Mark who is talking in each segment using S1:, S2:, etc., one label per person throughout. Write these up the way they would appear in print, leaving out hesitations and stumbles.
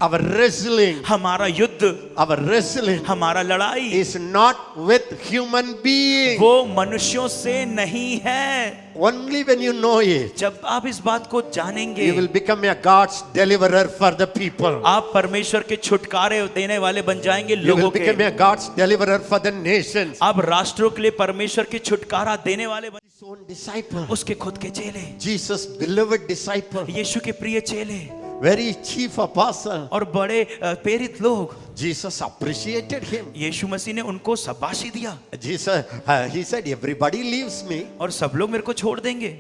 S1: Our wrestling,
S2: हमारा युद्ध,
S1: our wrestling
S2: हमारा लड़ाई
S1: is not with human beings.
S2: वो मनुष्यों से नहीं है।
S1: Only when you know it,
S2: जब आप इस बात को जानेंगे,
S1: you will become a God's deliverer for the people.
S2: आप परमेश्वर के छुटकारे देने वाले बन जाएंगे
S1: You will
S2: लोगों
S1: become
S2: के।
S1: a God's deliverer for the nations.
S2: आप राष्ट्रों के लिए परमेश्वर के छुटकारा देने वाले बन,
S1: His own disciple,
S2: उसके खुद के चेले,
S1: Jesus' beloved disciple,
S2: यीशु के प्रिय चेले
S1: very chief apostle.
S2: और बड़े प्रेरित लोग,
S1: Jesus appreciated him.
S2: यीशु मसीह ने उनको शाबाशी दिया।
S1: Jesus, he said, everybody leaves me.
S2: और सब लोग मेरे को छोड़ देंगे,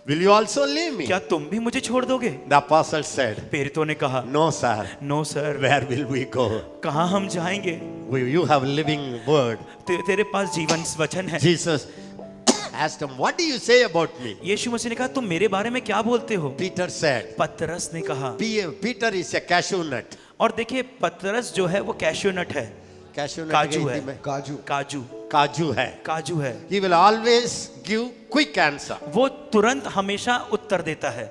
S1: Will you also leave me?
S2: क्या तुम भी मुझे छोड़ दोगे?
S1: The apostle said,
S2: प्रेरितों ने कहा,
S1: no sir.
S2: No sir,
S1: Where will we go?
S2: कहाँ हम जाएंगे?
S1: You have living word.
S2: तेरे पास जीवन वचन है।
S1: Jesus asked him, what do you say about me?
S2: यीशु मसीह ने कहा, तुम मेरे बारे में क्या बोलते हो?
S1: Peter said,
S2: पतरस ने कहा,
S1: Peter is a cashew nut.
S2: और देखिए पतरस जो है वो कैश्यू नट है,
S1: Cashew nut
S2: काजू
S1: के
S2: है,
S1: हिंदी में
S2: काजू,
S1: काजू है.
S2: काजू है।
S1: He will always give quick answer.
S2: वो तुरंत हमेशा उत्तर देता है,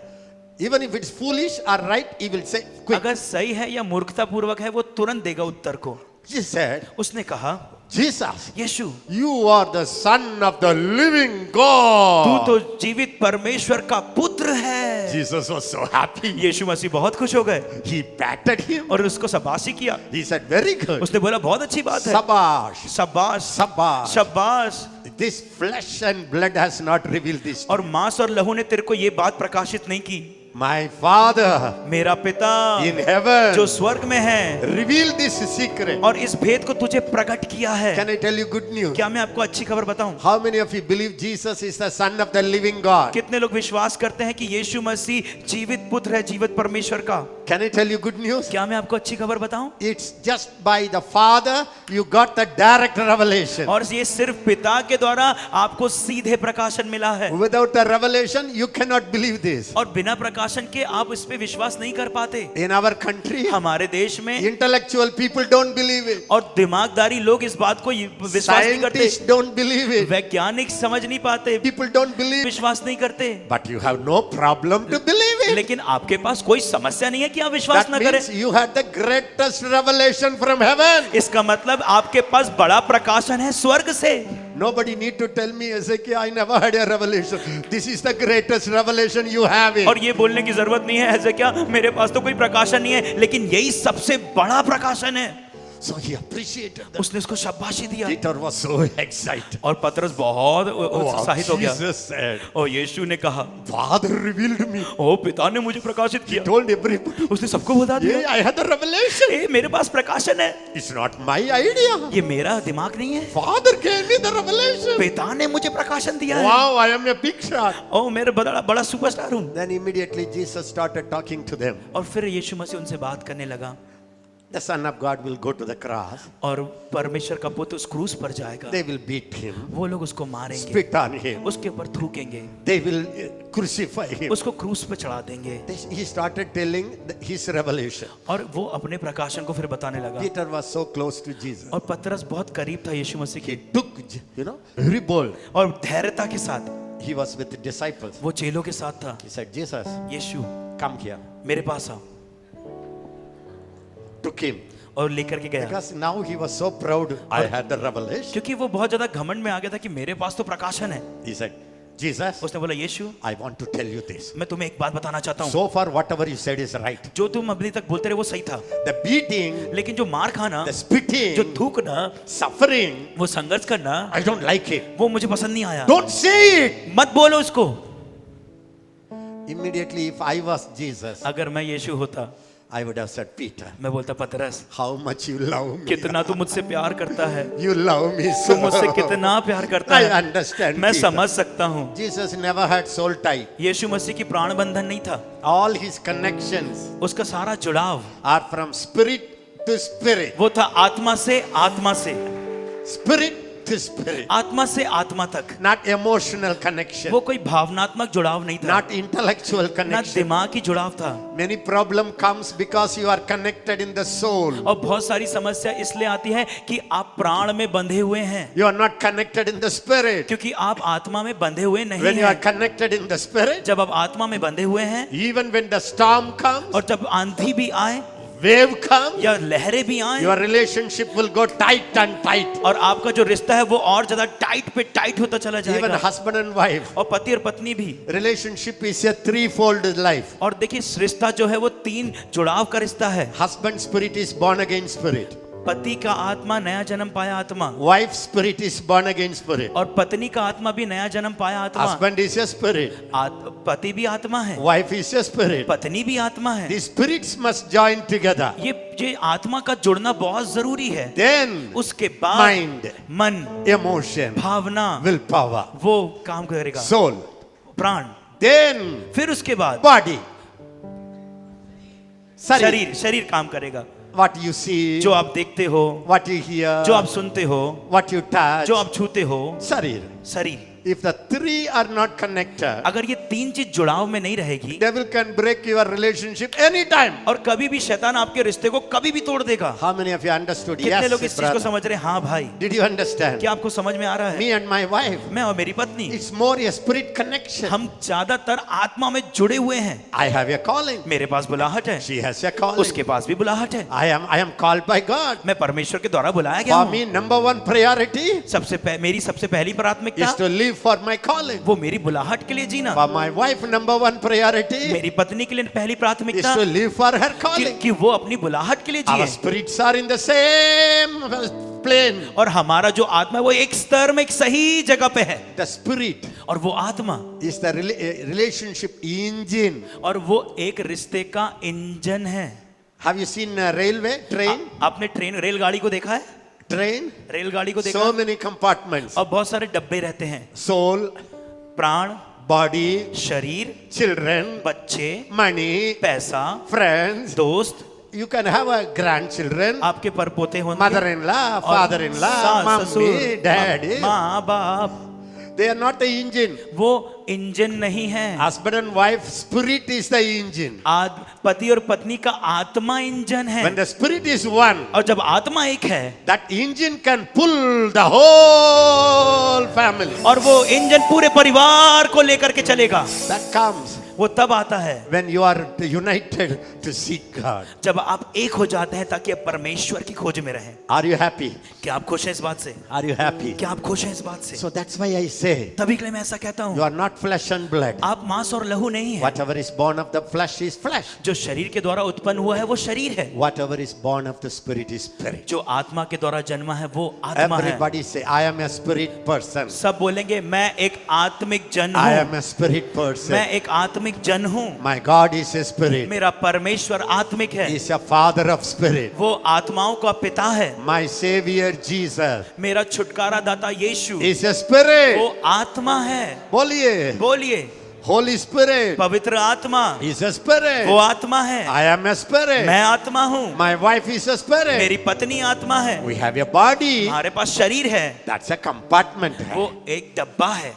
S1: Even if it's foolish or right, he will say quick.
S2: अगर सही है या मूर्खता पूर्वक है वो तुरंत देगा उत्तर को।
S1: He said,
S2: उसने कहा,
S1: Jesus,
S2: Yeshu
S1: you are the son of the living
S2: तू
S1: God.
S2: तो जीवित परमेश्वर का पुत्र है।
S1: Jesus was so happy.
S2: यीशु मसीह बहुत खुश हो गए
S1: He patted him.
S2: और उसको शाबाशी किया।
S1: He said, very good.
S2: उसने बोला बहुत अच्छी बात है,
S1: Sabash.
S2: शाबाश,
S1: Sabash.
S2: शाबाश।
S1: This flesh and blood has not revealed this.
S2: और मांस और लहू ने तेरे को ये बात प्रकाशित नहीं की,
S1: My Father
S2: मेरा पिता
S1: in heaven
S2: जो स्वर्ग में है
S1: revealed this secret.
S2: और इस भेद को तुझे प्रकट किया है।
S1: Can I tell you good news?
S2: क्या मैं आपको अच्छी खबर बताऊं?
S1: How many of you believe Jesus is the son of the living God?
S2: कितने लोग विश्वास करते हैं कि यीशु मसीह जीवित पुत्र है, जीवित परमेश्वर का?
S1: Can I tell you good news?
S2: क्या मैं आपको अच्छी खबर बताऊं?
S1: It's just by the Father you got the direct revelation.
S2: और ये सिर्फ पिता के द्वारा आपको सीधे प्रकाशन मिला है,
S1: Without the revelation you cannot believe this.
S2: और बिना प्रकाशन के आप इस पे विश्वास नहीं कर पाते।
S1: In our country,
S2: हमारे देश में
S1: intellectual people don't believe it.
S2: और दिमागदारी लोग इस बात को विश्वास नहीं करते,
S1: Scientists don't believe it.
S2: वैज्ञानिक समझ नहीं पाते,
S1: People don't believe it.
S2: विश्वास नहीं करते।
S1: But you have no problem to believe it.
S2: लेकिन आपके पास कोई समस्या नहीं है कि आप विश्वास
S1: That
S2: न करें।
S1: means you had the greatest revelation from heaven.
S2: इसका मतलब आपके पास बड़ा प्रकाशन है स्वर्ग से।
S1: Nobody need to tell me, Ezekiel, I never had a revelation. This is the greatest revelation you have it.
S2: और ये बोलने की जरूरत नहीं है ऐसे क्या, मेरे पास तो कोई प्रकाशन नहीं है, लेकिन यही सबसे बड़ा प्रकाशन है।
S1: So he appreciated that.
S2: उसने उसको शाबाशी दिया
S1: Peter was so excited.
S2: और पतरस बहुत उत्साहित हो गया।
S1: Jesus said,
S2: और यीशु ने कहा,
S1: Father revealed me.
S2: ओ पिता ने मुझे प्रकाशित
S1: He
S2: किया।
S1: told everybody,
S2: उसने सबको बता दिया,
S1: yeah, I had the revelation.
S2: ए मेरे पास प्रकाशन है,
S1: It's not my idea.
S2: ये मेरा दिमाग नहीं है,
S1: Father gave me the revelation.
S2: पिता ने मुझे प्रकाशन दिया है।
S1: Wow, I am a big shot.
S2: ओ मेरे बड़ा बड़ा सुपरस्टार हूँ।
S1: Then immediately Jesus started talking to them.
S2: और फिर यीशु मसीह उनसे बात करने लगा।
S1: The Son of God will go to the cross.
S2: और परमेश्वर का पुत्र उस क्रूस पर जाएगा,
S1: They will beat him,
S2: वो लोग उसको मारेंगे,
S1: spit on him.
S2: उसके ऊपर थूकेंगे,
S1: They will crucify him.
S2: उसको क्रूस पर चढ़ा देंगे।
S1: He started telling his revelation.
S2: और वो अपने प्रकाशन को फिर बताने लगा।
S1: Peter was so close to Jesus.
S2: और पतरस बहुत करीब था यीशु मसीह
S1: He
S2: के,
S1: took, very bold.
S2: और धैर्यता के साथ
S1: He was with the disciples.
S2: वो चेलों के साथ था।
S1: He said, Jesus,
S2: Yeshu
S1: come here.
S2: मेरे पास आओ,
S1: Took him.
S2: और लेकर के गया,
S1: Because now he was so proud. I had the revelation.
S2: क्योंकि वो बहुत ज्यादा घमंड में आ गया था कि मेरे पास तो प्रकाशन है।
S1: He said, Jesus,
S2: उसने बोला, यीशु
S1: I want to tell you this.
S2: मैं तुम्हें एक बात बताना चाहता हूँ,
S1: So far, whatever you said is right.
S2: जो तुम अभी तक बोलते रहे वो सही था,
S1: The beating,
S2: लेकिन जो मार खाना,
S1: the spitting,
S2: जो थूकना,
S1: suffering,
S2: वो संघर्ष करना,
S1: I don't like it.
S2: वो मुझे पसंद नहीं आया।
S1: Don't say it.
S2: मत बोलो उसको।
S1: Immediately, if I was Jesus,
S2: अगर मैं यीशु होता,
S1: I would have said, Peter,
S2: मैं बोलता, पतरस
S1: how much you love me.
S2: कितना तू मुझसे प्यार करता है,
S1: You love me
S2: तू
S1: so.
S2: मुझसे कितना प्यार करता
S1: I
S2: है,
S1: understand.
S2: मैं
S1: Peter.
S2: समझ सकता हूँ।
S1: Jesus never had soul tie.
S2: यीशु मसीह की प्राण बंधन नहीं था,
S1: All his connections
S2: उसका सारा जुड़ाव
S1: are from spirit to spirit.
S2: वो था आत्मा से आत्मा से,
S1: Spirit to spirit.
S2: आत्मा से आत्मा तक।
S1: Not emotional connection.
S2: वो कोई भावनात्मक जुड़ाव नहीं था,
S1: Not intellectual
S2: ना
S1: connection.
S2: दिमाग की जुड़ाव था।
S1: Many problem comes because you are connected in the soul.
S2: और बहुत सारी समस्या इसलिए आती है कि आप प्राण में बंधे हुए हैं,
S1: You are not connected in the spirit.
S2: क्योंकि आप आत्मा में बंधे हुए नहीं
S1: When you are
S2: हैं।
S1: connected in the spirit,
S2: जब आप आत्मा में बंधे हुए हैं
S1: even when the storm comes,
S2: और जब आंधी भी आए,
S1: wave comes,
S2: या लहरें भी आए,
S1: your relationship will go tight and tight.
S2: और आपका जो रिश्ता है वो और ज्यादा टाइट पे टाइट होता चला
S1: Even
S2: जाएगा।
S1: husband and wife,
S2: और पति और पत्नी भी।
S1: relationship is a threefold life.
S2: और देखिए इस रिश्ता जो है वो तीन जुड़ाव का रिश्ता है।
S1: Husband spirit is born again spirit.
S2: पति का आत्मा नया जन्म पाया आत्मा,
S1: Wife spirit is born again spirit.
S2: और पत्नी का आत्मा भी नया जन्म पाया आत्मा।
S1: Husband is a spirit.
S2: पति भी आत्मा है,
S1: Wife is a spirit.
S2: पत्नी भी आत्मा है।
S1: The spirits must join together.
S2: ये आत्मा का जुड़ना बहुत जरूरी है।
S1: Then
S2: उसके बाद
S1: mind,
S2: मन,
S1: emotion,
S2: भावना,
S1: willpower,
S2: वो काम करेगा,
S1: soul.
S2: प्राण।
S1: Then
S2: फिर उसके बाद
S1: body.
S2: शरीर, शरीर काम करेगा।
S1: What you see,
S2: जो आप देखते हो,
S1: what you hear,
S2: जो आप सुनते हो,
S1: what you touch,
S2: जो आप छूते हो,
S1: शरीर.
S2: शरीर।
S1: If the three are not connected,
S2: अगर ये तीन चीज जुड़ाव में नहीं रहेगी,
S1: devil can break your relationship anytime.
S2: और कभी भी शैतान आपके रिश्ते को कभी भी तोड़ देगा।
S1: How many of you understood?
S2: कितने लोग
S1: Yes,
S2: इस चीज को
S1: brother.
S2: समझ रहे हैं? हाँ भाई।
S1: Did you understand?
S2: क्या आपको समझ में आ रहा है?
S1: Me and my wife,
S2: मैं और मेरी पत्नी,
S1: it's more a spirit connection.
S2: हम ज्यादातर आत्मा में जुड़े हुए हैं।
S1: I have a calling.
S2: मेरे पास बुलाहट है,
S1: She has a calling.
S2: उसके पास भी बुलाहट है।
S1: I am called by God.
S2: मैं परमेश्वर के द्वारा बुलाया गया
S1: For
S2: हूँ।
S1: me, number one priority
S2: मेरी सबसे पहली प्राथमिकता
S1: is to live for my calling.
S2: वो मेरी बुलाहट के लिए जीना।
S1: For my wife, number one priority
S2: मेरी पत्नी के लिए पहली
S1: is
S2: प्राथमिकता
S1: to live for her calling.
S2: कि वो अपनी बुलाहट के लिए
S1: Our
S2: जिए।
S1: spirits are in the same plane.
S2: और हमारा जो आत्मा है वो एक स्तर में एक सही जगह पे है,
S1: The spirit
S2: और वो आत्मा
S1: is the relationship engine.
S2: और वो एक रिश्ते का इंजन है।
S1: Have you seen a railway train?
S2: आपने रेलगाड़ी को देखा है?
S1: Train?
S2: रेलगाड़ी को देखा
S1: So
S2: है?
S1: many compartments.
S2: और बहुत सारे डब्बे रहते हैं।
S1: Soul,
S2: प्राण,
S1: body,
S2: शरीर,
S1: children,
S2: बच्चे,
S1: money,
S2: पैसा,
S1: friends.
S2: दोस्त,
S1: You can have a grandchildren,
S2: आपके परपोते होंगे,
S1: mother-in-law,
S2: और
S1: father-in-law,
S2: सास,
S1: mummy,
S2: ससुर,
S1: daddy.
S2: माँ बाप।
S1: They are not the engine.
S2: वो इंजन नहीं है।
S1: Husband and wife, spirit is the engine.
S2: पति और पत्नी का आत्मा इंजन है।
S1: When the spirit is one,
S2: और जब आत्मा एक है,
S1: that engine can pull the whole family.
S2: और वो इंजन पूरे परिवार को लेकर के चलेगा।
S1: That comes
S2: वो तब आता है
S1: when you are united to seek God.
S2: जब आप एक हो जाते हैं ताकि आप परमेश्वर की खोज में रहें।
S1: Are you happy?
S2: क्या आप खुश हैं इस बात से?
S1: Are you happy?
S2: क्या आप खुश हैं इस बात से?
S1: So that's why I say,
S2: तभी के लिए मैं ऐसा कहता
S1: you
S2: हूँ,
S1: are not flesh and blood.
S2: आप मांस और लहू नहीं है।
S1: Whatever is born of the flesh is flesh.
S2: जो शरीर के द्वारा उत्पन्न हुआ है वो शरीर है,
S1: Whatever is born of the spirit is spirit.
S2: जो आत्मा के द्वारा जन्मा है वो आत्मा है।
S1: Everybody say, I am a spirit person.
S2: सब बोलेंगे मैं एक आत्मिक जन
S1: I
S2: हूँ,
S1: am a spirit person.
S2: मैं एक आत्मिक जन हूँ।
S1: My God is a spirit.
S2: मेरा परमेश्वर आत्मिक है,
S1: He is a father of spirit.
S2: वो आत्माओं का पिता है।
S1: My savior Jesus
S2: मेरा छुटकारा दाता यीशु,
S1: is a spirit.
S2: वो आत्मा है।
S1: बोलिए,
S2: बोलिए,
S1: Holy Spirit
S2: पवित्र आत्मा,
S1: is a spirit.
S2: वो आत्मा है।
S1: I am a spirit.
S2: मैं आत्मा हूँ,
S1: My wife is a spirit.
S2: मेरी पत्नी आत्मा है।
S1: We have a body.
S2: हमारे पास शरीर है,
S1: That's a compartment.
S2: वो एक डब्बा है।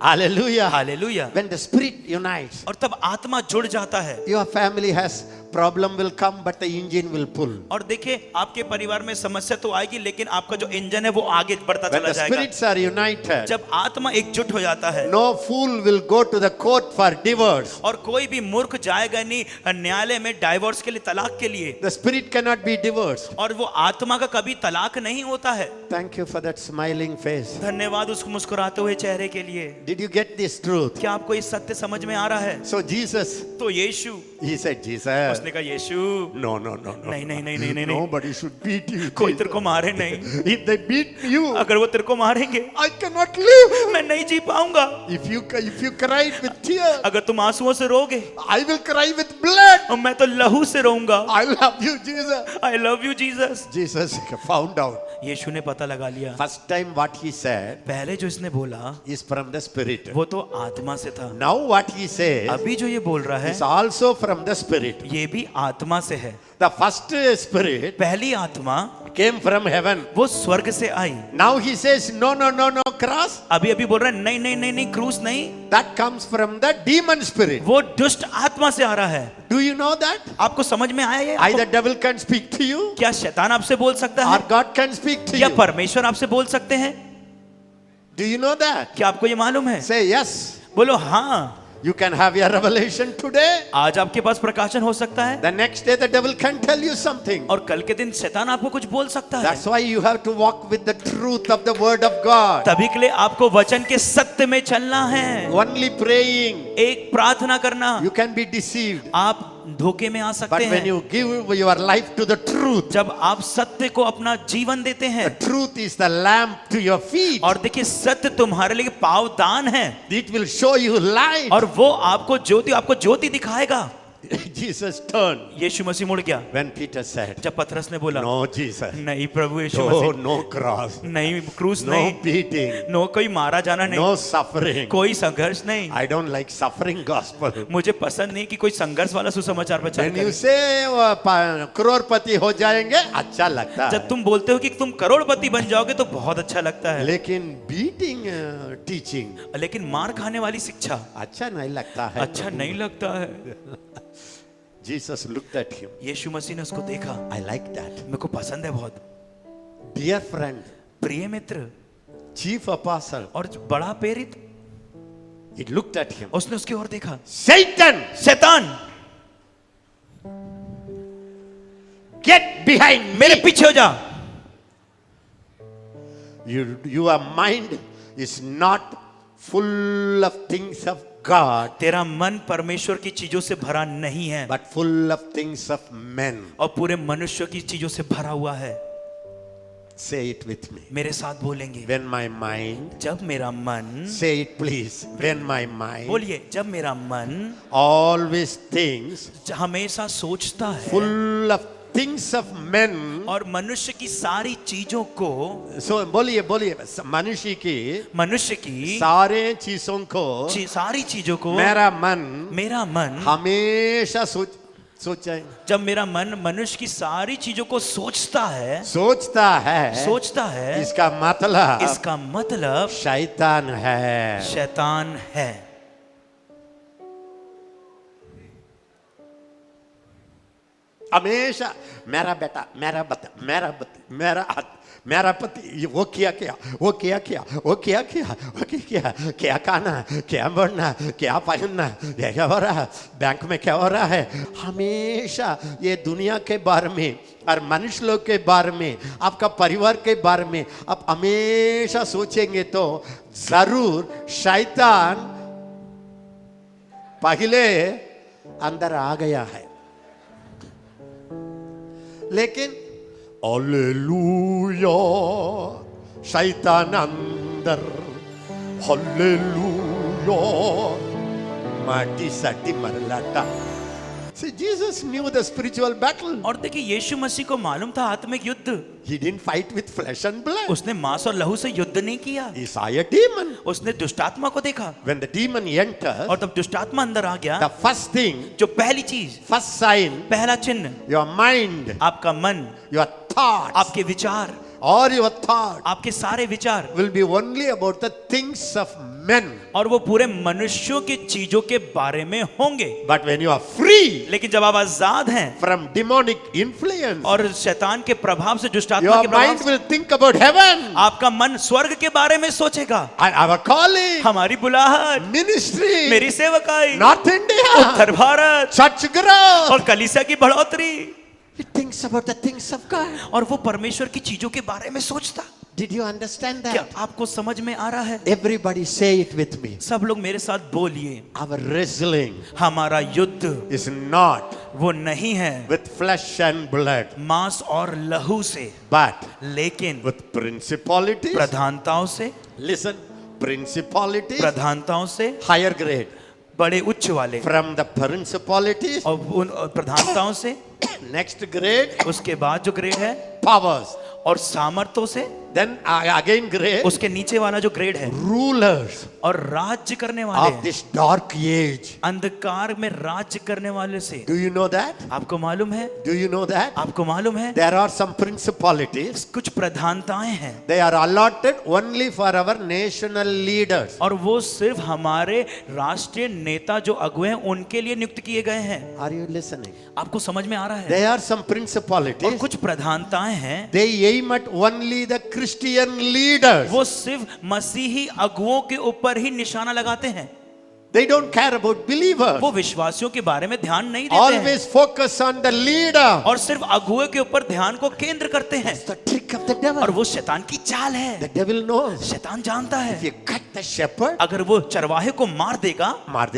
S1: Hallelujah.
S2: Hallelujah.
S1: When the spirit unites,
S2: और तब आत्मा जुड़ जाता है।
S1: your family has problem will come, but the engine will pull.
S2: और देखिए आपके परिवार में समस्या तो आएगी, लेकिन आपका जो इंजन है वो आगे बढ़ता
S1: When
S2: चला
S1: the
S2: जाएगा।
S1: spirits are united,
S2: जब आत्मा एकजुट हो जाता है,
S1: no fool will go to the court for divorce.
S2: और कोई भी मूर्ख जाएगा नहीं न्यायालय में डाइवोर्स के लिए, तलाक के लिए।
S1: The spirit cannot be divorced.
S2: और वो आत्मा का कभी तलाक नहीं होता है।
S1: Thank you for that smiling face.
S2: धन्यवाद उस मुस्कुराते हुए चेहरे के लिए।
S1: Did you get this truth?
S2: क्या आपको इस सत्य समझ में आ रहा है?
S1: So Jesus,
S2: तो यीशु,
S1: he said, Jesus.
S2: उसने कहा यीशु
S1: No.
S2: नहीं नहीं नहीं नहीं नहीं नहीं,
S1: Nobody should beat you.
S2: कोई तेरे को मारे नहीं।
S1: If they beat you,
S2: अगर वो तेरे को मारेंगे
S1: I cannot live.
S2: मैं नहीं जी पाऊंगा।
S1: If you cry with tears,
S2: अगर तुम आंसुओं से रोगे
S1: I will cry with blood.
S2: और मैं तो लहू से रोऊंगा।
S1: I love you, Jesus.
S2: I love you Jesus।
S1: Jesus found out.
S2: यीशु ने पता लगा लिया।
S1: First time what he said
S2: पहले जो इसने बोला
S1: is from the spirit.
S2: वो तो आत्मा से था।
S1: Now what he says
S2: अभी जो ये बोल रहा है
S1: is also from the spirit.
S2: ये भी आत्मा से है।
S1: The first spirit
S2: पहली आत्मा
S1: came from heaven.
S2: वो स्वर्ग से आई।
S1: Now he says, no, cross.
S2: अभी अभी बोल रहा है नहीं नहीं नहीं नहीं, क्रूस नहीं।
S1: That comes from the demon spirit.
S2: वो दुष्ट आत्मा से आ रहा है।
S1: Do you know that?
S2: आपको समझ में आया ये?
S1: Either devil can speak to you
S2: क्या शैतान आपसे बोल सकता
S1: or
S2: है
S1: God can speak to
S2: या
S1: you.
S2: परमेश्वर आपसे बोल सकते हैं?
S1: Do you know that?
S2: क्या आपको ये मालूम है?
S1: Say yes.
S2: बोलो हाँ।
S1: You can have your revelation today.
S2: आज आपके पास प्रकाशन हो सकता है,
S1: The next day the devil can tell you something.
S2: और कल के दिन शैतान आपको कुछ बोल सकता है।
S1: That's why you have to walk with the truth of the word of God.
S2: तभी के लिए आपको वचन के सत्य में चलना है।
S1: Only praying,
S2: एक प्रार्थना करना,
S1: you can be deceived.
S2: आप धोखे में आ
S1: But
S2: सकते
S1: when
S2: हैं।
S1: you give your life to the truth,
S2: जब आप सत्य को अपना जीवन देते
S1: the
S2: हैं,
S1: truth is the lamp to your feet.
S2: और देखिए सत्य तुम्हारे लिए पावदान है,
S1: It will show you light.
S2: और वो आपको ज्योति दिखाएगा।
S1: Jesus turned
S2: यीशु मसीह मुड़ गया
S1: when Peter said,
S2: जब पतरस ने बोला,
S1: No, Jesus.
S2: नहीं प्रभु यीशु
S1: No,
S2: मसीह,
S1: no cross.
S2: नहीं क्रूस
S1: No
S2: नहीं,
S1: beating.
S2: नो कोई मारा जाना नहीं,
S1: No suffering.
S2: कोई संघर्ष नहीं।
S1: I don't like suffering gospel.
S2: मुझे पसंद नहीं कि कोई संघर्ष वाला सुसमाचार प्रचार
S1: When you
S2: करे।
S1: say करोड़पति हो जाएंगे, अच्छा लगता
S2: जब
S1: है.
S2: तुम बोलते हो कि तुम करोड़पति बन जाओगे तो बहुत अच्छा लगता है,
S1: लेकिन beating teaching
S2: लेकिन मार खाने वाली शिक्षा
S1: अच्छा नहीं लगता है.
S2: अच्छा नहीं लगता है।
S1: Jesus looked at him.
S2: यीशु मसीह ने उसको देखा,
S1: I like that.
S2: मेरे को पसंद है बहुत।
S1: Dear friend,
S2: प्रिय मित्र
S1: chief apostle,
S2: और बड़ा प्रेरित,
S1: he looked at him.
S2: उसने उसकी ओर देखा,
S1: Satan,
S2: शैतान
S1: get behind
S2: मेरे
S1: me.
S2: पीछे हो जा।
S1: Your mind is not full of things of God,
S2: तेरा मन परमेश्वर की चीजों से भरा नहीं है,
S1: but full of things of men.
S2: और पूरे मनुष्य की चीजों से भरा हुआ है।
S1: Say it with me.
S2: मेरे साथ बोलेंगे,
S1: When my mind,
S2: जब मेरा मन,
S1: say it please. When my mind
S2: बोलिए, जब मेरा मन
S1: always thinks
S2: हमेशा सोचता है
S1: full of things of men.
S2: और मनुष्य की सारी चीजों को,
S1: So बोलिए बोलिए मनुष्य की सारे चीजों को
S2: सारी चीजों को
S1: मेरा मन हमेशा सोचे.
S2: जब मेरा मन मनुष्य की सारी चीजों को सोचता है, इसका मतलब
S1: शैतान है.
S2: शैतान है।
S1: हमेशा मेरा बेटा, मेरा बता, मेरा हाथ, मेरा पति, वो किया क्या खाना, क्या बढ़ना, क्या पहनना, क्या हो रहा है, बैंक में क्या हो रहा है. हमेशा ये दुनिया के बारे में और मनुष्य लोग के बारे में, आपका परिवार के बारे में आप हमेशा सोचेंगे तो जरूर शैतान पहले अंदर आ गया है. लेकिन हालेलुया शैतान अंदर, हालेलुया माटी साटी मरलाटा. See, Jesus knew the spiritual battle.
S2: और देखिए यीशु मसीह को मालूम था आत्मिक युद्ध।
S1: He didn't fight with flesh and blood.
S2: उसने मांस और लहू से युद्ध नहीं किया।
S1: He saw a demon.
S2: उसने दुष्टात्मा को देखा।
S1: When the demon entered,
S2: और तब दुष्टात्मा अंदर आ गया,
S1: the first thing,
S2: जो पहली चीज,
S1: first sign,
S2: पहला चिन्ह,
S1: your mind,
S2: आपका मन,
S1: your thoughts,
S2: आपके विचार,
S1: or your thought
S2: आपके सारे विचार
S1: will be only about the things of men.
S2: और वो पूरे मनुष्यों की चीजों के बारे में होंगे।
S1: But when you are free
S2: लेकिन जब आप आजाद हैं
S1: from demonic influence,
S2: और शैतान के प्रभाव से, दुष्टात्मा
S1: your
S2: के प्रभाव
S1: mind
S2: से,
S1: will think about heaven,
S2: आपका मन स्वर्ग के बारे में सोचेगा।
S1: our calling,
S2: हमारी बुलाहट,
S1: ministry,
S2: मेरी सेवकाई,
S1: North India,
S2: उत्तर भारत
S1: church growth.
S2: और कलीसिया की बढ़ोतरी,
S1: He thinks about the things of God.
S2: और वो परमेश्वर की चीजों के बारे में सोचता।
S1: Did you understand
S2: क्या
S1: that?
S2: आपको समझ में आ रहा है?
S1: Everybody say it with me.
S2: सब लोग मेरे साथ बोलिए,
S1: Our wrestling
S2: हमारा युद्ध
S1: is not
S2: वो नहीं है
S1: with flesh and blood,
S2: मांस और लहू से,
S1: but
S2: लेकिन
S1: with principalities.
S2: प्रधानताओं से,
S1: Listen, principalities,
S2: प्रधानताओं से,
S1: higher grade.
S2: बड़े उच्च वाले,
S1: From the principalities,
S2: और उन प्रधानताओं से,
S1: next grade,
S2: उसके बाद जो ग्रेड है,
S1: powers.
S2: और सामर्थ्यों से,
S1: Then again grade,
S2: उसके नीचे वाला जो ग्रेड है,
S1: rulers
S2: और राज्य करने वाले,
S1: of this dark age.
S2: अंधकार में राज्य करने वाले से।
S1: Do you know that?
S2: आपको मालूम है?
S1: Do you know that?
S2: आपको मालूम है?
S1: There are some principalities.
S2: कुछ प्रधानताएं हैं,
S1: They are allotted only for our national leaders.
S2: और वो सिर्फ हमारे राष्ट्रीय नेता जो अगुए हैं उनके लिए नियुक्त किए गए हैं।
S1: Are you listening?
S2: आपको समझ में आ रहा है?
S1: There are some
S2: और
S1: principalities.
S2: कुछ प्रधानताएं हैं,
S1: They aim at only the Christian leaders.
S2: वो सिर्फ मसीही अगुओं के ऊपर ही निशाना लगाते हैं।
S1: They don't care about believers.
S2: वो विश्वासियों के बारे में ध्यान नहीं देते हैं
S1: Always focus on the leader.
S2: और सिर्फ अगुवे के ऊपर ध्यान को केंद्र करते हैं।
S1: It's the trick of the devil.
S2: और वो शैतान की चाल है।
S1: The devil knows.
S2: शैतान जानता
S1: If
S2: है
S1: you cut the shepherd,
S2: अगर वो चरवाहे को मार देगा
S1: मार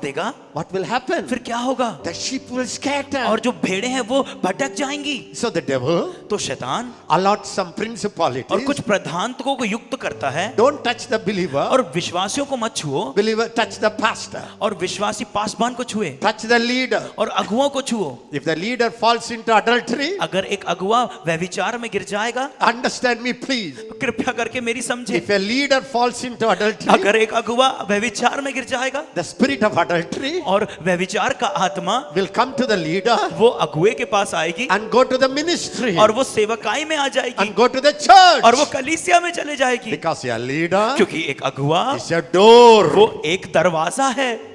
S1: देगा,
S2: what
S1: will happen?
S2: फिर क्या होगा?
S1: The sheep will scatter.
S2: और जो भेड़ें हैं वो भटक जाएंगी।
S1: So the devil
S2: तो शैतान
S1: allots some principalities.
S2: और कुछ प्रधानत्वों को युक्त करता है।
S1: Don't touch the believer.
S2: और विश्वासियों को मत छुओ।
S1: Believer touch the pastor.
S2: और विश्वासी पासबान को छुए।
S1: Touch the leader.
S2: और अगुओं को छुओ।
S1: If the leader falls into adultery,
S2: अगर एक अगुआ व्यभिचार में गिर जाएगा,
S1: understand me please.
S2: कृपया करके मेरी समझे।
S1: If a leader falls into adultery,
S2: अगर एक अगुआ व्यभिचार में गिर जाएगा,
S1: the spirit of adultery
S2: और व्यभिचार का आत्मा
S1: will come to the leader
S2: वो अगुए के पास आएगी
S1: and go to the ministry
S2: और वो सेवकाई में आ जाएगी
S1: and go to the church.
S2: और वो कलीसिया में चले जाएगी।
S1: Because your leader
S2: क्योंकि एक अगुआ
S1: is a door.
S2: वो एक दरवाजा है।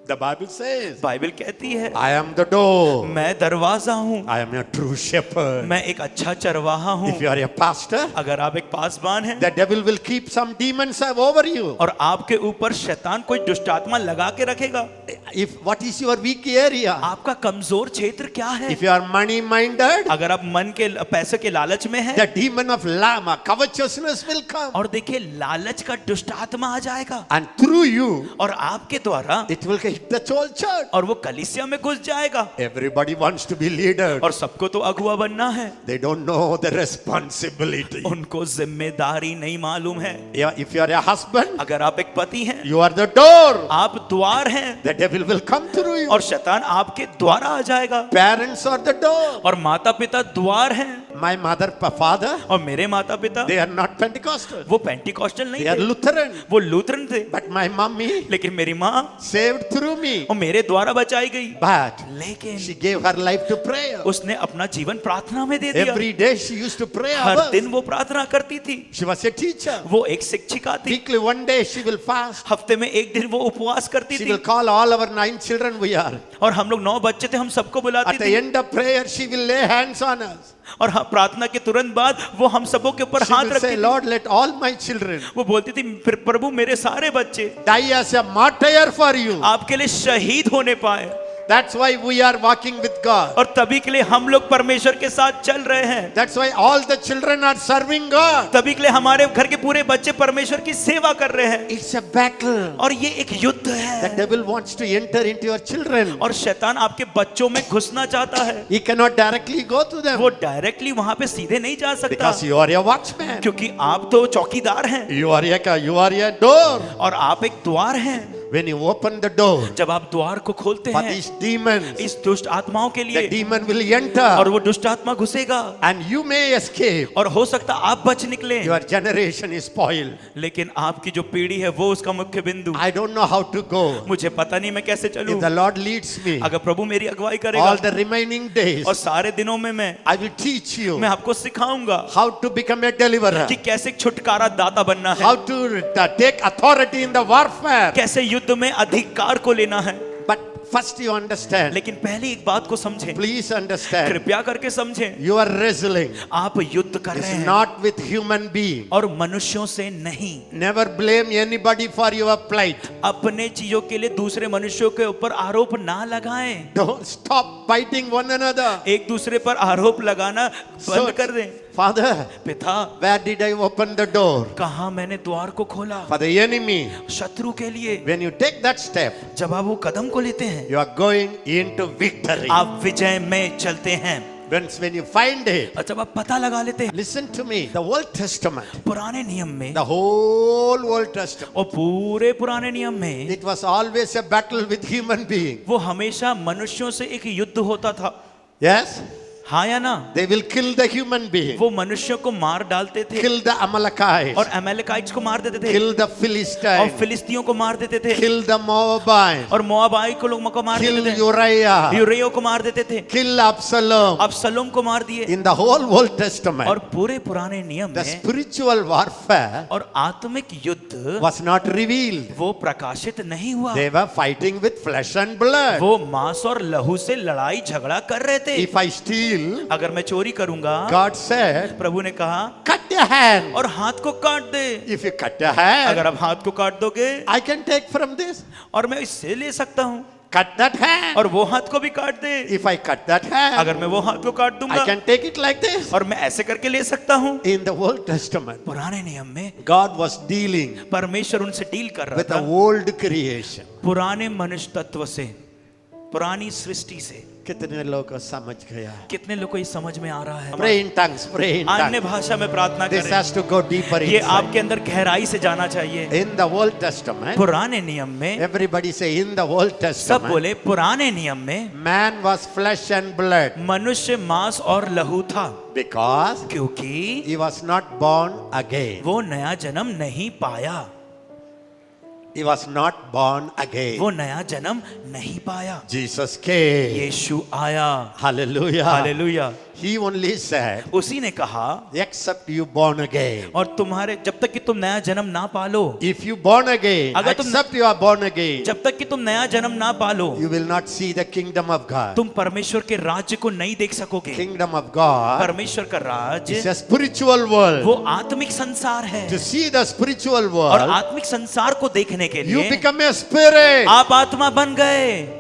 S1: The Bible says,
S2: बाइबल कहती है
S1: I am the door.
S2: मैं दरवाजा हूँ,
S1: I am a true shepherd.
S2: मैं एक अच्छा चरवाहा हूँ।
S1: If you are a pastor,
S2: अगर आप एक पासबान हैं
S1: the devil will keep some demons over you.
S2: और आपके ऊपर शैतान कोई दुष्ट आत्मा लगा के रखेगा।
S1: If what is your weak area?
S2: आपका कमजोर क्षेत्र क्या है?
S1: If you are money minded,
S2: अगर आप मन के पैसे के लालच में हैं
S1: the demon of lama, covetousness will come.
S2: और देखिए लालच का दुष्ट आत्मा आ जाएगा
S1: And through you,
S2: और आपके द्वारा
S1: it will hit the whole church.
S2: और वो कलीसिया में घुस जाएगा।
S1: Everybody wants to be leader.
S2: और सबको तो अगुआ बनना है।
S1: They don't know the responsibility.
S2: उनको जिम्मेदारी नहीं मालूम है।
S1: Yeah, if you are a husband,
S2: अगर आप एक पति हैं,
S1: you are the door.
S2: आप द्वार हैं
S1: The devil will come through you.
S2: और शैतान आपके द्वारा आ जाएगा।
S1: Parents are the door.
S2: और माता पिता द्वार हैं।
S1: My mother, father,
S2: और मेरे माता पिता
S1: they are not Pentecostal.
S2: वो पेंटिकॉस्टल नहीं
S1: They are
S2: थे,
S1: Lutheran.
S2: वो लूथरन थे।
S1: But my mommy
S2: लेकिन मेरी माँ
S1: saved through me.
S2: और मेरे द्वारा बचाई गई।
S1: But
S2: लेकिन
S1: she gave her life to prayer.
S2: उसने अपना जीवन प्रार्थना में दे दिया।
S1: Every day she used to pray
S2: her
S1: hours.
S2: दिन वो प्रार्थना करती थी।
S1: She was a teacher.
S2: वो एक शिक्षिका थी।
S1: Weekly one day she will fast.
S2: हफ्ते में एक दिन वो उपवास करती
S1: She
S2: थी।
S1: will call all our 9 children we are.
S2: और हम लोग 9 बच्चे थे, हम सबको बुलाती
S1: At the
S2: थी।
S1: end of prayer she will lay hands on us.
S2: और प्रार्थना के तुरंत बाद वो हम सबों के ऊपर
S1: She
S2: हाथ
S1: will
S2: रखती
S1: say,
S2: थी।
S1: Lord, let all my children
S2: वो बोलती थी प्रभु मेरे सारे बच्चे
S1: die as a martyr for you.
S2: आपके लिए शहीद होने पाए।
S1: That's why we are walking with God.
S2: और तभी के लिए हम लोग परमेश्वर के साथ चल रहे हैं।
S1: That's why all the children are serving God.
S2: तभी के लिए हमारे घर के पूरे बच्चे परमेश्वर की सेवा कर रहे हैं।
S1: It's a battle.
S2: और ये एक युद्ध है।
S1: The devil wants to enter into your children.
S2: और शैतान आपके बच्चों में घुसना चाहता है।
S1: He cannot directly go to them
S2: वो डायरेक्टली वहां पे सीधे नहीं जा सकता
S1: because you are a watchman.
S2: क्योंकि आप तो चौकीदार हैं
S1: You are a door.
S2: और आप एक द्वार हैं।
S1: When you open the door
S2: जब आप द्वार को खोलते
S1: for
S2: हैं
S1: these demons,
S2: इस दुष्ट आत्माओं के
S1: the
S2: लिए,
S1: demon will
S2: और
S1: enter
S2: वो दुष्ट आत्मा घुसेगा
S1: and you may escape.
S2: और हो सकता आप बच निकले।
S1: Your generation is spoiled.
S2: लेकिन आपकी जो पीढ़ी है वो उसका मुख्य बिंदु।
S1: I don't know how to go.
S2: मुझे पता नहीं मैं कैसे चलूं।
S1: If the Lord leads me,
S2: अगर प्रभु मेरी अगुवाई करेगा
S1: all the remaining days,
S2: और सारे दिनों में मैं
S1: I will teach you
S2: मैं आपको सिखाऊंगा
S1: how to become a deliverer,
S2: कि कैसे एक छुटकारा दाता बनना है,
S1: how to take authority in the warfare.
S2: कैसे युद्ध में अधिकार को लेना है।
S1: But first you understand,
S2: लेकिन पहले एक बात को समझें,
S1: please understand,
S2: कृपया करके समझें,
S1: you are wrestling.
S2: आप युद्ध कर रहे
S1: It's
S2: हैं
S1: not with human being.
S2: और मनुष्यों से नहीं।
S1: Never blame anybody for your plight.
S2: अपने चीजों के लिए दूसरे मनुष्यों के ऊपर आरोप ना लगाएं।
S1: Don't stop fighting one another.
S2: एक दूसरे पर आरोप लगाना बंद कर दें।
S1: Father,
S2: पिता,
S1: where did I open the door?
S2: कहाँ मैंने द्वार को खोला?
S1: For the enemy.
S2: शत्रु के लिए।
S1: When you take that step,
S2: जब आप वो कदम को लेते हैं,
S1: you are going into victory.
S2: आप विजय में चलते हैं।
S1: When you find it,
S2: और जब आप पता लगा लेते हैं,
S1: listen to me, the Old Testament,
S2: पुराने नियम में,
S1: the whole Old Testament,
S2: और पूरे पुराने नियम में,
S1: it was always a battle with human beings.
S2: वो हमेशा मनुष्यों से एक युद्ध होता था।
S1: Yes?
S2: हाँ या ना?
S1: They will kill the human being,
S2: वो मनुष्यों को मार डालते थे
S1: kill the Amalekites,
S2: और अमेलेकाइट्स को मार देते थे
S1: kill the
S2: और
S1: Philistines,
S2: फिलिस्तियों को मार देते थे
S1: kill the Moabites,
S2: और मोआबाई को लोग को मार
S1: kill
S2: देते थे,
S1: Uriah,
S2: यूरियो को मार देते थे,
S1: kill Absalom.
S2: अबसलोम को मार दिए।
S1: In the whole Old
S2: और
S1: Testament,
S2: पूरे पुराने नियम
S1: the
S2: में
S1: spiritual warfare
S2: और आत्मिक युद्ध
S1: was not revealed.
S2: वो प्रकाशित नहीं हुआ।
S1: They were fighting with flesh and blood.
S2: वो मांस और लहू से लड़ाई झगड़ा कर रहे थे।
S1: If I steal,
S2: अगर मैं चोरी करूंगा,
S1: God said,
S2: प्रभु ने कहा
S1: cut your hand.
S2: और हाथ को काट दे।
S1: If you cut your hand,
S2: अगर आप हाथ को काट दोगे
S1: I can take from this.
S2: और मैं इससे ले सकता हूँ,
S1: Cut that hand.
S2: और वो हाथ को भी काट दे।
S1: If I cut that hand,
S2: अगर मैं वो हाथ को काट
S1: I
S2: दूंगा
S1: can take it like this.
S2: और मैं ऐसे करके ले सकता हूँ।
S1: In the Old Testament,
S2: पुराने नियम में
S1: God was dealing
S2: परमेश्वर उनसे डील कर रहा
S1: with the
S2: था
S1: old creation.
S2: पुराने मनुष्य तत्व से, पुरानी सृष्टि से।
S1: कितने लोगों को समझ गया?
S2: कितने लोग को ये समझ में आ रहा है?
S1: Pray in tongues, pray in
S2: अन्य
S1: tongues.
S2: भाषा में प्रार्थना
S1: This
S2: करें।
S1: has to go deeper
S2: ये
S1: inside.
S2: आपके अंदर गहराई से जाना चाहिए।
S1: In the Old Testament,
S2: पुराने नियम में,
S1: everybody say in the Old
S2: सब
S1: Testament,
S2: बोले पुराने नियम में
S1: man was flesh and blood
S2: मनुष्य मांस और लहू था,
S1: because
S2: क्योंकि
S1: he was not born again.
S2: वो नया जन्म नहीं पाया।
S1: He was not born again.
S2: वो नया जन्म नहीं पाया।
S1: Jesus came.
S2: यीशु आया।
S1: Hallelujah.
S2: Hallelujah.
S1: He only said,
S2: उसी ने कहा,
S1: except you born again.
S2: और तुम्हारे जब तक कि तुम नया जन्म ना पालो,
S1: If you born again,
S2: अगर तुम-
S1: except you are born again,
S2: जब तक कि तुम नया जन्म ना पालो,
S1: you will not see the kingdom of God.
S2: तुम परमेश्वर के राज्य को नहीं देख सकोगे।
S1: Kingdom of God
S2: परमेश्वर का
S1: is
S2: राज्य
S1: a spiritual world.
S2: वो आत्मिक संसार है,
S1: To see the spiritual
S2: और
S1: world,
S2: आत्मिक संसार को देखने के
S1: you
S2: लिए
S1: become a spirit.
S2: आप आत्मा बन गए।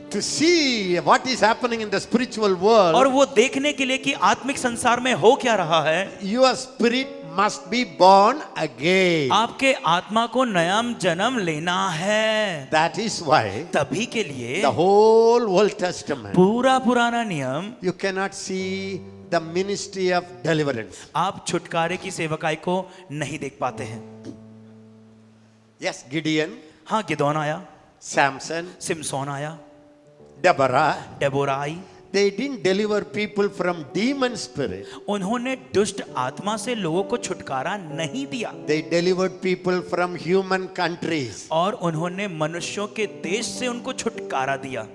S1: To see what is happening in the spiritual
S2: और
S1: world,
S2: वो देखने के लिए कि आत्मिक संसार में हो क्या रहा है,
S1: your spirit must be born again.
S2: आपके आत्मा को नया जन्म लेना है।
S1: That is why
S2: तभी के लिए
S1: the whole Old Testament,
S2: पूरा पुराना नियम
S1: you cannot see the ministry of deliverance.
S2: आप छुटकारे की सेवकाई को नहीं देख पाते हैं।
S1: Yes, Gideon,
S2: हाँ, गिदोन आया,
S1: Samson,
S2: सिमसोन आया,
S1: Deborah,
S2: Deborah I.
S1: they didn't deliver people from demon spirit.
S2: उन्होंने दुष्ट आत्मा से लोगों को छुटकारा नहीं दिया,
S1: They delivered people from human countries.
S2: और उन्होंने मनुष्यों के देश से उनको छुटकारा दिया।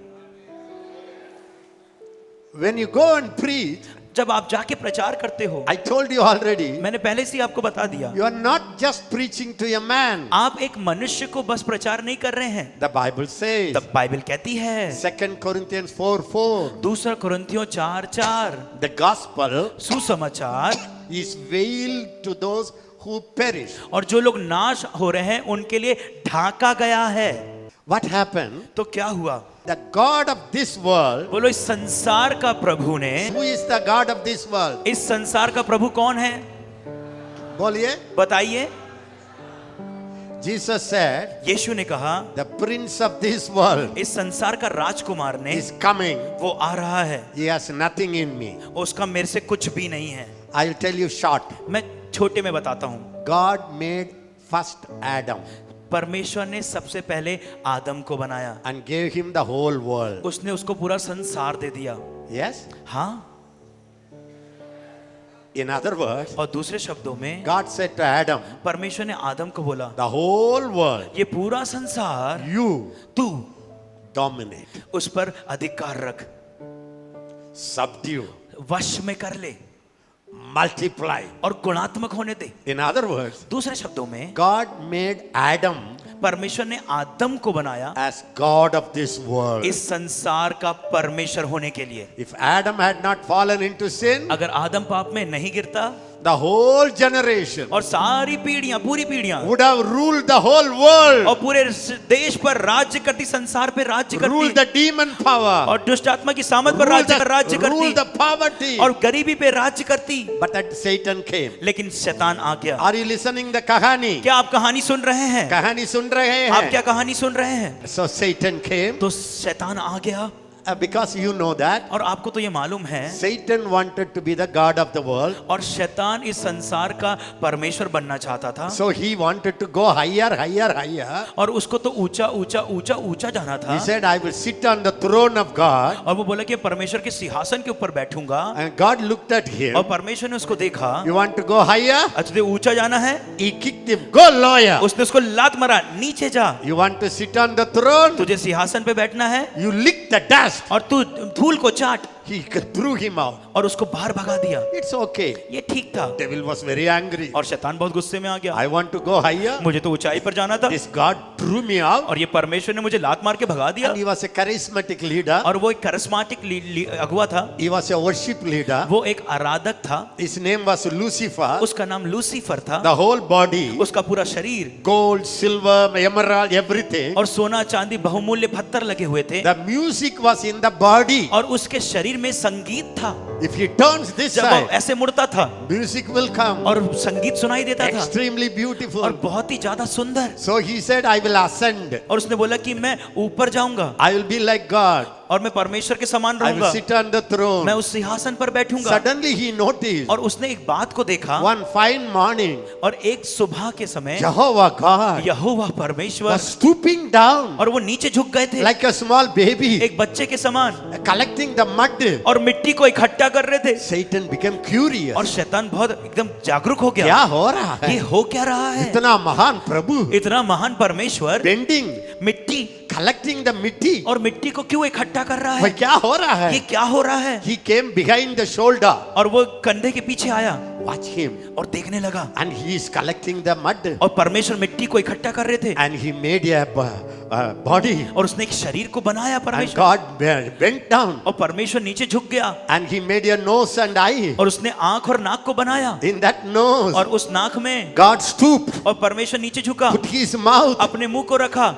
S1: When you go and preach,
S2: जब आप जाके प्रचार करते हो,
S1: I told you already,
S2: मैंने पहले से ही आपको बता दिया,
S1: you are not just preaching to a man.
S2: आप एक मनुष्य को बस प्रचार नहीं कर रहे हैं।
S1: The Bible says,
S2: तब बाइबल कहती है,
S1: 2 Corinthians 4:4,
S2: दूसरा कुरिन्थियों 4:4,
S1: the gospel
S2: सुसमाचार
S1: is veiled to those who perish.
S2: और जो लोग नाश हो रहे हैं उनके लिए ढाका गया है।
S1: What happened?
S2: तो क्या हुआ?
S1: The God of this world,
S2: बोलो, इस संसार का प्रभु ने,
S1: who is the God of this world?
S2: इस संसार का प्रभु कौन है?
S1: बोलिए.
S2: बताइए।
S1: Jesus said,
S2: यीशु ने कहा,
S1: the prince of this world
S2: इस संसार का राजकुमार ने,
S1: is coming.
S2: वो आ रहा है,
S1: He has nothing in me.
S2: उसका मेरे से कुछ भी नहीं है।
S1: I'll tell you short.
S2: मैं छोटे में बताता हूँ।
S1: God made first Adam
S2: परमेश्वर ने सबसे पहले आदम को बनाया,
S1: and gave him the whole world.
S2: उसने उसको पूरा संसार दे दिया।
S1: Yes?
S2: हाँ,
S1: In other words,
S2: और दूसरे शब्दों में
S1: God said to Adam,
S2: परमेश्वर ने आदम को बोला,
S1: the whole world,
S2: ये पूरा संसार
S1: you
S2: तू
S1: dominate,
S2: उस पर अधिकार रख,
S1: subdue,
S2: वश में कर ले
S1: multiply.
S2: और गुणात्मक होने दे।
S1: In other words,
S2: दूसरे शब्दों में
S1: God made Adam
S2: परमेश्वर ने आदम को बनाया
S1: as God of this world.
S2: इस संसार का परमेश्वर होने के लिए।
S1: If Adam had not fallen into sin,
S2: अगर आदम पाप में नहीं गिरता,
S1: the whole generation
S2: और सारी पीढ़ियां, पूरी पीढ़ियां,
S1: would have ruled the whole world,
S2: और पूरे देश पर राज्य करती, संसार पे राज्य
S1: ruled
S2: करती,
S1: the demon power,
S2: और दुष्ट आत्मा की सामत पर राज्य
S1: ruled
S2: करती,
S1: the poverty.
S2: और गरीबी पे राज्य करती।
S1: But that Satan came.
S2: लेकिन शैतान आ गया।
S1: Are you listening the kahani?
S2: क्या आप कहानी सुन रहे हैं?
S1: कहानी सुन रहे
S2: आप
S1: हैं?
S2: क्या कहानी सुन रहे हैं?
S1: So Satan came,
S2: तो शैतान आ गया,
S1: because you know that
S2: और आपको तो ये मालूम है,
S1: Satan wanted to be the God of the world.
S2: और शैतान इस संसार का परमेश्वर बनना चाहता था,
S1: So he wanted to go higher, higher, higher.
S2: और उसको तो ऊंचा ऊंचा ऊंचा ऊंचा जाना था।
S1: He said, I will sit on the throne of God.
S2: और वो बोला कि परमेश्वर के सिंहासन के ऊपर बैठूंगा,
S1: And God looked at him.
S2: और परमेश्वर ने उसको देखा,
S1: You want to go higher?
S2: अच्छा तुझे ऊंचा जाना है?
S1: He kicked him, go lower.
S2: उसने उसको लात मारा, नीचे जा।
S1: You want to sit on the throne?
S2: तुझे सिंहासन पे बैठना है,
S1: You lick the dust.
S2: और तू धूल को चाट।
S1: he threw him out.
S2: और उसको बाहर भगा दिया।
S1: It's okay.
S2: ये ठीक था।
S1: Devil was very angry.
S2: और शैतान बहुत गुस्से में आ गया।
S1: I want to go higher.
S2: मुझे तो ऊंचाई पर जाना था
S1: This God threw me out.
S2: और ये परमेश्वर ने मुझे लात मार के भगा दिया।
S1: And he was a charismatic leader.
S2: और वो एक करिश्माटिक अगुवा था।
S1: He was a worship leader.
S2: वो एक आराधक था।
S1: His name was Lucifer.
S2: उसका नाम लूसीफर था।
S1: The whole body,
S2: उसका पूरा शरीर
S1: gold, silver, emerald, everything.
S2: और सोना चांदी बहुमूल्य पत्थर लगे हुए थे।
S1: The music was in the body.
S2: और उसके शरीर में संगीत था।
S1: If he turns this
S2: जब वो
S1: side,
S2: ऐसे मुड़ता था
S1: music will come.
S2: और संगीत सुनाई देता था
S1: Extremely beautiful.
S2: और बहुत ही ज्यादा सुंदर।
S1: So he said, I will ascend.
S2: और उसने बोला कि मैं ऊपर जाऊंगा
S1: I will be like God.
S2: और मैं परमेश्वर के समान
S1: I will
S2: रहूंगा।
S1: sit on the throne.
S2: मैं उस सिंहासन पर बैठूंगा।
S1: Suddenly he noticed
S2: और उसने एक बात को देखा।
S1: one fine morning,
S2: और एक सुबह के समय
S1: Jehovah God
S2: यहोवा परमेश्वर
S1: was stooping down
S2: और वो नीचे झुक गए थे
S1: like a small baby,
S2: एक बच्चे के समान
S1: collecting the mud.
S2: और मिट्टी को इकट्ठा कर रहे थे।
S1: Satan became curious.
S2: और शैतान बहुत एकदम जागरूक हो गया।
S1: क्या हो रहा
S2: ये
S1: है?
S2: हो क्या रहा है?
S1: इतना महान प्रभु
S2: इतना महान परमेश्वर
S1: bending,
S2: मिट्टी
S1: collecting the मिट्टी,
S2: और मिट्टी को क्यों इकट्ठा कर रहा
S1: भाई
S2: है?
S1: क्या हो रहा
S2: ये
S1: है?
S2: क्या हो रहा है?
S1: He came behind the shoulder.
S2: और वो कंधे के पीछे आया
S1: Watch him.
S2: और देखने लगा
S1: And he is collecting the mud.
S2: और परमेश्वर मिट्टी को इकट्ठा कर रहे थे
S1: And he made a body.
S2: और उसने एक शरीर को बनाया
S1: And
S2: परमेश्वर
S1: God bent down.
S2: और परमेश्वर नीचे झुक गया
S1: And he made a nose and eye.
S2: और उसने आंख और नाक को बनाया
S1: In that nose,
S2: और उस नाक में
S1: God stooped,
S2: और परमेश्वर नीचे झुका
S1: put his mouth.
S2: अपने मुंह को रखा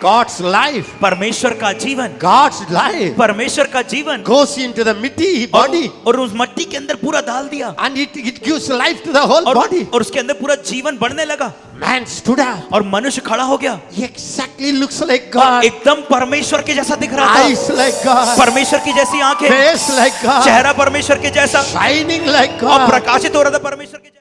S1: God's life,
S2: परमेश्वर का जीवन
S1: God's life
S2: परमेश्वर का जीवन
S1: goes into the मिट्टी body.
S2: और उस मिट्टी के अंदर पूरा डाल दिया
S1: And it gives life to the whole body.
S2: और उसके अंदर पूरा जीवन बढ़ने लगा
S1: Man stood up.
S2: और मनुष्य खड़ा हो गया
S1: He exactly looks like
S2: और
S1: God.
S2: एकदम परमेश्वर के जैसा दिख रहा था
S1: Eyes like God.
S2: परमेश्वर की जैसी आंखें
S1: Face like God.
S2: चेहरा परमेश्वर के जैसा
S1: Shining like
S2: और
S1: God.
S2: प्रकाशित हो रहा था परमेश्वर के